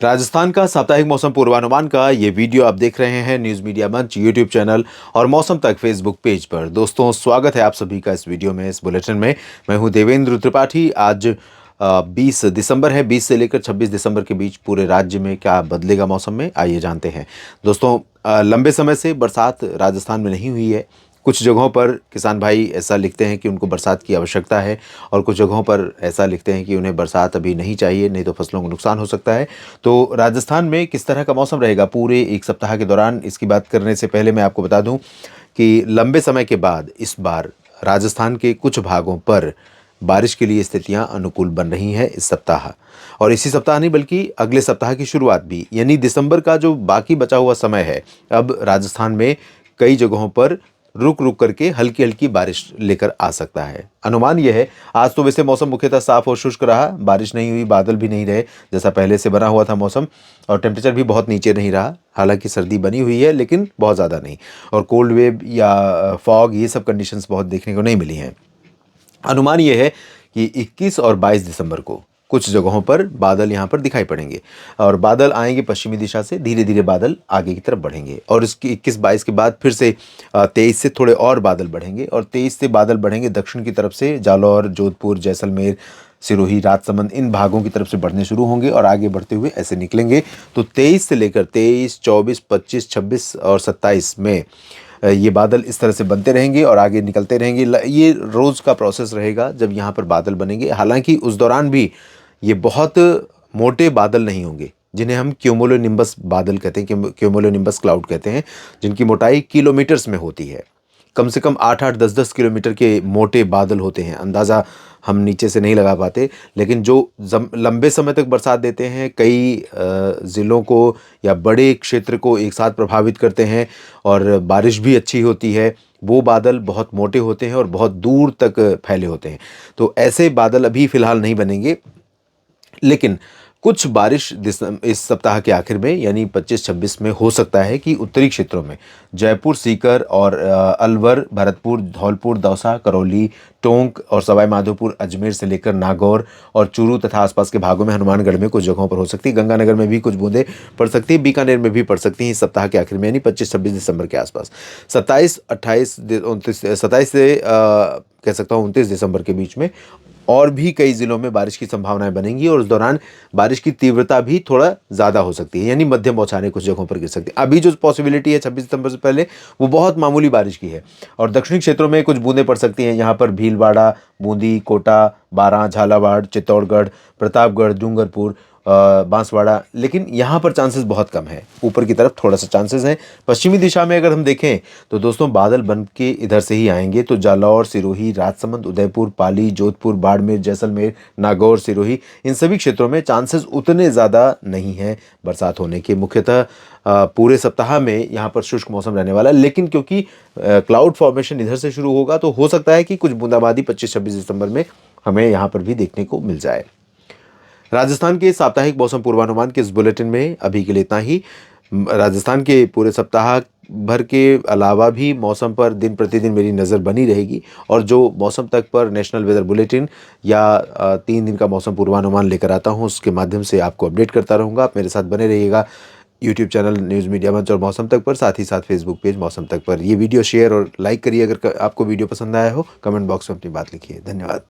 राजस्थान का साप्ताहिक मौसम पूर्वानुमान का ये वीडियो आप देख रहे हैं न्यूज़ मीडिया मंच यूट्यूब चैनल और मौसम तक फेसबुक पेज पर। दोस्तों, स्वागत है आप सभी का इस वीडियो में, इस बुलेटिन में। मैं हूं देवेंद्र त्रिपाठी। आज 20 दिसंबर है। 20 से लेकर 26 दिसंबर के बीच पूरे राज्य में क्या बदलेगा मौसम में, आइए जानते हैं। दोस्तों, लंबे समय से बरसात राजस्थान में नहीं हुई है। कुछ जगहों पर किसान भाई ऐसा लिखते हैं कि उनको बरसात की आवश्यकता है और कुछ जगहों पर ऐसा लिखते हैं कि उन्हें बरसात अभी नहीं चाहिए, नहीं तो फसलों को नुकसान हो सकता है। तो राजस्थान में किस तरह का मौसम रहेगा पूरे एक सप्ताह के दौरान, इसकी बात करने से पहले मैं आपको बता दूं कि लंबे समय के बाद इस बार राजस्थान के कुछ भागों पर बारिश के लिए स्थितियां अनुकूल बन रही हैं इस सप्ताह। और इसी सप्ताह नहीं बल्कि अगले सप्ताह की शुरुआत भी, यानी दिसंबर का जो बाकी बचा हुआ समय है, अब राजस्थान में कई जगहों पर रुक रुक करके हल्की हल्की बारिश लेकर आ सकता है। अनुमान यह है, आज तो वैसे मौसम मुख्यतः साफ और शुष्क रहा, बारिश नहीं हुई, बादल भी नहीं रहे जैसा पहले से बना हुआ था मौसम, और टेम्परेचर भी बहुत नीचे नहीं रहा। हालांकि सर्दी बनी हुई है लेकिन बहुत ज़्यादा नहीं, और कोल्ड वेव या फॉग ये सब कंडीशंस बहुत देखने को नहीं मिली हैं। अनुमान यह है कि 21 और 22 दिसंबर को कुछ जगहों पर बादल यहाँ पर दिखाई पड़ेंगे, और बादल आएंगे पश्चिमी दिशा से, धीरे धीरे बादल आगे की तरफ बढ़ेंगे। और इसके 21-22 के बाद फिर से 23 से थोड़े और बादल बढ़ेंगे, और 23 से बादल बढ़ेंगे दक्षिण की तरफ से, जालौर, जोधपुर, जैसलमेर, सिरोही, राजसमंद, इन भागों की तरफ से बढ़ने शुरू होंगे और आगे बढ़ते हुए ऐसे निकलेंगे। तो 23 से लेकर 23, 24, 25, 26 और 27 में ये बादल इस तरह से बनते रहेंगे और आगे निकलते रहेंगे। ये रोज़ का प्रोसेस रहेगा जब यहाँ पर बादल बनेंगे। हालांकि उस दौरान भी ये बहुत मोटे बादल नहीं होंगे, जिन्हें हम क्यूमुलोनिम्बस बादल कहते हैं, क्यूमुलोनिम्बस क्लाउड कहते हैं, जिनकी मोटाई किलोमीटर्स में होती है। कम से कम 8-8, 10-10 किलोमीटर के मोटे बादल होते हैं। अंदाज़ा हम नीचे से नहीं लगा पाते, लेकिन जो लंबे समय तक बरसात देते हैं, कई ज़िलों को या बड़े क्षेत्र को एक साथ प्रभावित करते हैं और बारिश भी अच्छी होती है, वो बादल बहुत मोटे होते हैं और बहुत दूर तक फैले होते हैं। तो ऐसे बादल अभी फ़िलहाल नहीं बनेंगे, लेकिन कुछ बारिश इस सप्ताह के आखिर में यानी 25-26 में हो सकता है कि उत्तरी क्षेत्रों में जयपुर, सीकर और अलवर, भरतपुर, धौलपुर, दौसा, करौली, टोंक और सवाई माधोपुर, अजमेर से लेकर नागौर और चूरू तथा आसपास के भागों में, हनुमानगढ़ में कुछ जगहों पर हो सकती है, गंगानगर में भी कुछ बूंदें पड़ सकती है, बीकानेर में भी पड़ सकती हैं इस सप्ताह के आखिर में, यानी 25-26 दिसंबर के आसपास। 27, 28, 29, 27 से कह सकता हूँ 29 दिसंबर के बीच में और भी कई ज़िलों में बारिश की संभावनाएं बनेंगी, और उस दौरान बारिश की तीव्रता भी थोड़ा ज़्यादा हो सकती है, यानी मध्यम बौछारें कुछ जगहों पर गिर सकती है। अभी जो पॉसिबिलिटी है 26 सितंबर से पहले, वो बहुत मामूली बारिश की है, और दक्षिणी क्षेत्रों में कुछ बूंदें पड़ सकती हैं। यहाँ पर भीलवाड़ा, बूंदी, कोटा, बारां, झालावाड़, चित्तौड़गढ़, प्रतापगढ़, डूंगरपुर, बांसवाड़ा, लेकिन यहाँ पर चांसेस बहुत कम है। ऊपर की तरफ थोड़ा सा चांसेस हैं। पश्चिमी दिशा में अगर हम देखें तो दोस्तों, बादल बन के इधर से ही आएंगे, तो जालौर, सिरोही, राजसमंद, उदयपुर, पाली, जोधपुर, बाड़मेर, जैसलमेर, नागौर, सिरोही, इन सभी क्षेत्रों में चांसेस उतने ज़्यादा नहीं हैं बरसात होने के। मुख्यतः पूरे सप्ताह में यहाँ पर शुष्क मौसम रहने वाला है, लेकिन क्योंकि क्लाउड फॉर्मेशन इधर से शुरू होगा, तो हो सकता है कि कुछ बूंदाबांदी 25-26 दिसंबर में हमें यहाँ पर भी देखने को मिल जाए। राजस्थान के साप्ताहिक मौसम पूर्वानुमान के इस बुलेटिन में अभी के लिए इतना ही। राजस्थान के पूरे सप्ताह भर के अलावा भी मौसम पर दिन प्रतिदिन मेरी नज़र बनी रहेगी, और जो मौसम तक पर नेशनल वेदर बुलेटिन या 3 दिन का मौसम पूर्वानुमान लेकर आता हूँ, उसके माध्यम से आपको अपडेट करता रहूँगा। आप मेरे साथ बने रहिएगा यूट्यूब चैनल न्यूज़ मीडिया मंच और मौसम तक पर, साथ ही साथ फेसबुक पेज मौसम तक पर। ये वीडियो शेयर और लाइक करिए अगर आपको वीडियो पसंद आया हो। कमेंट बॉक्स में अपनी बात लिखिए। धन्यवाद।